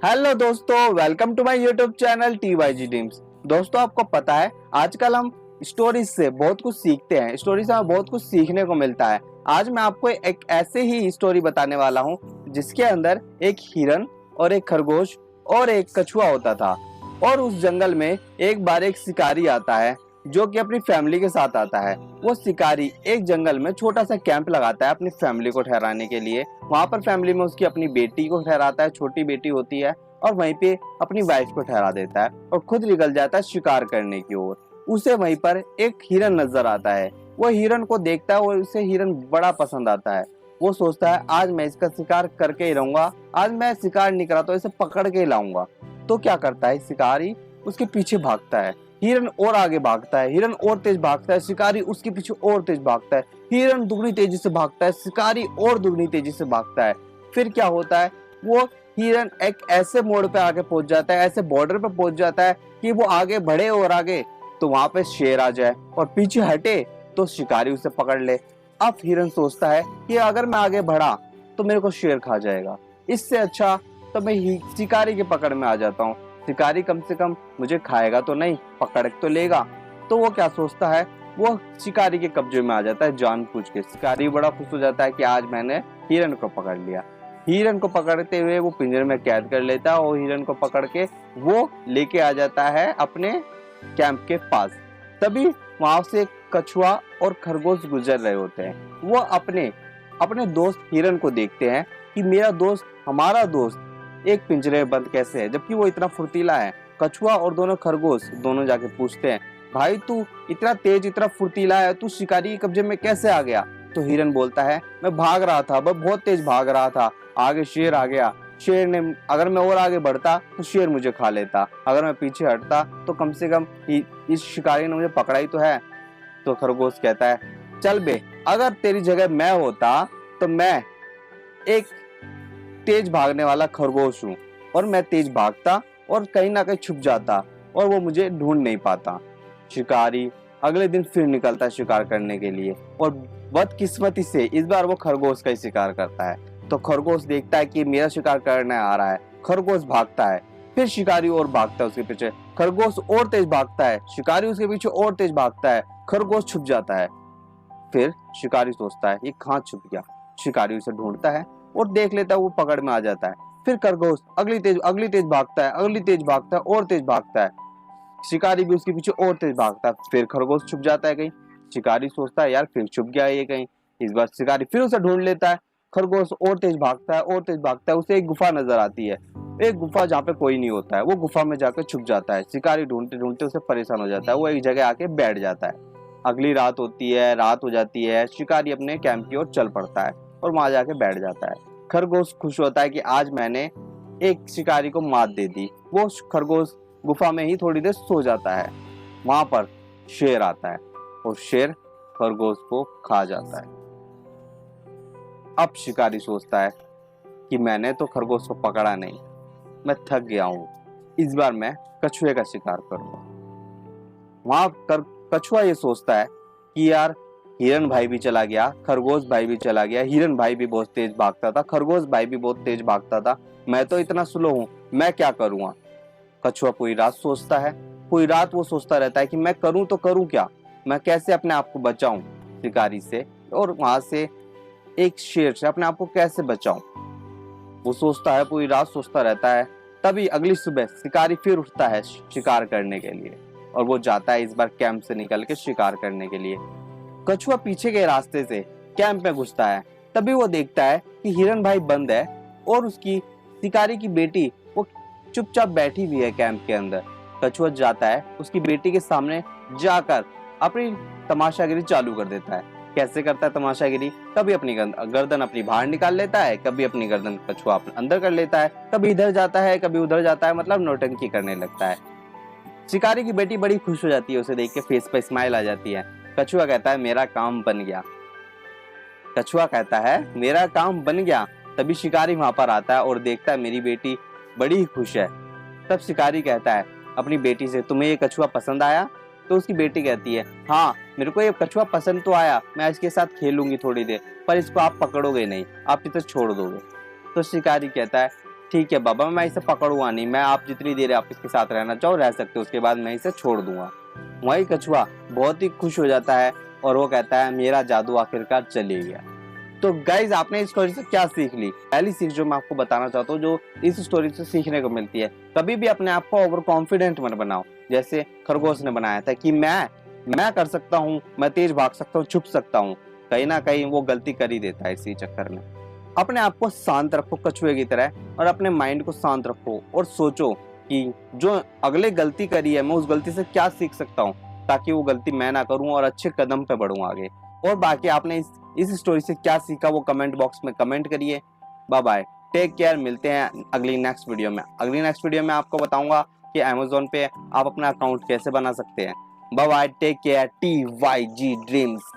Hello दोस्तों, welcome to my YouTube channel TYG teams. दोस्तों, आपको पता है आजकल हम स्टोरीज से बहुत कुछ सीखते हैं। स्टोरी से हमें बहुत कुछ सीखने को मिलता है। आज मैं आपको एक ऐसे ही स्टोरी बताने वाला हूँ जिसके अंदर एक हिरन और एक खरगोश और एक कछुआ होता था। और उस जंगल में एक बार एक शिकारी आता है जो कि अपनी फैमिली के साथ आता है। वो शिकारी एक जंगल में छोटा सा कैंप लगाता है अपनी फैमिली को ठहराने के लिए। वहां पर फैमिली में उसकी अपनी बेटी को ठहराता है, छोटी बेटी होती है, और वहीं पे अपनी वाइफ को ठहरा देता है और खुद निकल जाता है शिकार करने की ओर। उसे वहीं पर एक हिरन नजर आता है। वो हिरन को देखता है और उसे हिरन बड़ा पसंद आता है। वो सोचता है आज मैं इसका शिकार करके ही रहूंगा, आज मैं शिकार नहीं करा तो इसे पकड़ के ही लाऊंगा। तो क्या करता है शिकारी, उसके पीछे भागता है। हिरन और आगे भागता है, हिरन और तेज भागता है, शिकारी उसके पीछे और तेज भागता है। हिरन दुगनी तेजी से भागता है, शिकारी और दुगनी तेजी से भागता है। फिर क्या होता है, वो हिरन एक ऐसे मोड़ पे आके पहुंच जाता है, ऐसे बॉर्डर पे पहुंच जाता है कि वो आगे बढ़े और आगे तो वहां पे शेर आ जाए और पीछे हटे तो शिकारी उसे पकड़ ले। अब हिरन सोचता है कि अगर मैं आगे बढ़ा तो मेरे को शेर खा जाएगा, इससे अच्छा तो मैं शिकारी के पकड़ में आ जाता हूँ। शिकारी कम से कम मुझे खाएगा तो नहीं, पकड़ तो लेगा। तो वो क्या सोचता है, वो शिकारी के कब्जे में आ जाता है जानबूझ के। शिकारी बड़ा खुश हो जाता है कि आज मैंने हिरन को पकड़ लिया। हिरन को पकड़ते हुए वो पिंजरे में कैद कर लेता है और हिरन को पकड़ के वो लेके आ जाता है अपने कैंप के पास। तभी वहां से कछुआ और खरगोश गुजर रहे होते हैं। वो अपने अपने दोस्त हिरन को देखते हैं कि मेरा दोस्त, हमारा दोस्त एक पिंजरे में बंद कैसे है जबकि वो इतना फुर्तीला है। कछुआ और दोनों खरगोश दोनों जाके पूछते हैं, भाई तू इतना तेज, इतना फुर्तीला है, तू शिकारी के कब्जे में कैसे आ गया? तो हिरन बोलता है, मैं भाग रहा था, मैं बहुत तेज भाग रहा था, आगे शेर आ गया। शेर ने, अगर मैं और आगे बढ़ता तो शेर मुझे खा लेता, अगर मैं पीछे हटता तो कम से कम इस शिकारी ने मुझे पकड़ा ही तो है। तो खरगोश कहता है, चल बे, अगर तेरी जगह मैं होता तो मैं एक तेज भागने वाला खरगोश हूँ और मैं तेज भागता और कहीं ना कहीं छुप जाता और वो मुझे ढूंढ नहीं पाता। शिकारी अगले दिन फिर निकलता है शिकार करने के लिए और बदकिस्मती से इस बार वो खरगोश का ही शिकार करता है। तो खरगोश देखता है कि मेरा शिकार करने आ रहा है, खरगोश भागता है। फिर शिकारी और भागता है उसके पीछे, खरगोश और तेज भागता है, शिकारी उसके पीछे और तेज भागता है, खरगोश छुप जाता है। फिर शिकारी सोचता है ये कहाँ छुप गया। शिकारी उसे ढूंढता है और देख लेता है, वो पकड़ में आ जाता है। फिर खरगोश अगली तेज भागता है, अगली तेज भागता है और तेज भागता है। शिकारी भी उसके पीछे और तेज भागता है। फिर खरगोश छुप जाता है कहीं। शिकारी सोचता है यार फिर छुप गया ये कहीं। इस बार शिकारी फिर उसे ढूंढ लेता है। खरगोश और तेज भागता है और तेज भागता है। उसे एक गुफा नजर आती है, एक गुफा जहाँ पे कोई नहीं होता है। वो गुफा में जाकर छुप जाता है। शिकारी ढूंढते ढूंढते उसे परेशान हो जाता है, वो एक जगह आके बैठ जाता है। अगली रात होती है, रात हो जाती है। शिकारी अपने कैंप की ओर चल पड़ता है और वहां जाके बैठ जाता है। खरगोश खुश होता है कि आज मैंने एक शिकारी को मात दे दी। वो खरगोश गुफा में ही थोड़ी देर सो जाता है। वहां पर शेर आता है और शेर खरगोश को खा जाता है। अब शिकारी सोचता है कि मैंने तो खरगोश को पकड़ा नहीं, मैं थक गया हूं, इस बार मैं कछुए का शिकार करूंगा। वहां कछुआ ये सोचता है कि यार हिरन भाई भी चला गया, खरगोश भाई भी चला गया, हिरन भाई भी बहुत तेज भागता था, खरगोश भाई भी बहुत तेज भागता था, मैं तो इतना स्लो हूं, मैं क्या करूंगा। कछुआ पूरी रात सोचता है, पूरी रात वो सोचता रहता है कि मैं करूं तो करूं क्या, मैं कैसे अपने आप को बचाऊं शिकारी से और वहां से एक शेर से अपने आप को कैसे बचाऊं। वो सोचता है, पूरी रात सोचता रहता है। तभी अगली सुबह शिकारी फिर उठता है शिकार करने के लिए और वो जाता है इस बार कैंप से निकल के शिकार करने के लिए। कछुआ पीछे के रास्ते से कैंप में घुसता है। तभी वो देखता है कि हिरन भाई बंद है और उसकी शिकारी की बेटी वो चुपचाप बैठी हुई है कैंप के अंदर। कछुआ जाता है उसकी बेटी के सामने जाकर अपनी तमाशागिरी चालू कर देता है। कैसे करता है तमाशागिरी, कभी अपनी गर्दन अपनी बाहर निकाल लेता है, कभी अपनी गर्दन कछुआ अपने अंदर कर लेता है, कभी इधर जाता है कभी उधर जाता है, मतलब नौटंकी करने लगता है। शिकारी की बेटी बड़ी खुश हो जाती है, उसे देख के फेस पे स्माइल आ जाती है। कछुआ कहता है मेरा काम बन गया। कछुआ कहता है मेरा काम बन गया। तभी शिकारी वहां पर आता है और देखता है मेरी बेटी बड़ी ही खुश है। तब शिकारी कहता है अपनी बेटी से, तुम्हें ये कछुआ पसंद आया? तो उसकी बेटी कहती है, हाँ मेरे को ये कछुआ पसंद तो आया, मैं इसके साथ खेलूंगी थोड़ी देर, पर इसको आप पकड़ोगे नहीं, आप इसे छोड़ दोगे। तो शिकारी कहता है ठीक है बाबा, मैं इसे पकड़ूंगा नहीं, मैं आप जितनी देर आप इसके साथ रहना चाहो रह सकते हो, उसके बाद मैं इसे छोड़ दूंगा। वही कछुआ बहुत ही खुश हो जाता है और वो कहता है मेरा जादू आखिरकार चले गया। तो गाइज आपने इस स्टोरी से क्या सीख ली? पहली सीख जो मैं आपको बताना चाहता हूँ, जो इस स्टोरी से सीखने को मिलती है, कभी भी अपने आप को ओवर कॉन्फिडेंट मत बनाओ। जैसे खरगोश ने बनाया था कि मैं कर सकता हूँ, मैं तेज भाग सकता हूँ, छुप सकता हूँ, कहीं ना कहीं वो गलती कर ही देता है इसी चक्कर में। अपने आप को शांत रखो कछुए की तरह, और अपने माइंड को शांत रखो और सोचो कि जो अगले गलती करी है मैं उस गलती से क्या सीख सकता हूँ, ताकि वो गलती मैं ना करूँ और अच्छे कदम पे बढ़ूँ आगे। और बाकी आपने इस स्टोरी से क्या सीखा वो कमेंट बॉक्स में कमेंट करिए। बाय बाय, टेक केयर, मिलते हैं अगली नेक्स्ट वीडियो में। अगली नेक्स्ट वीडियो में आपको बताऊंगा कि अमेज़न पे आप अपना अकाउंट कैसे बना सकते हैं। Bye bye, take care, TYG dreams.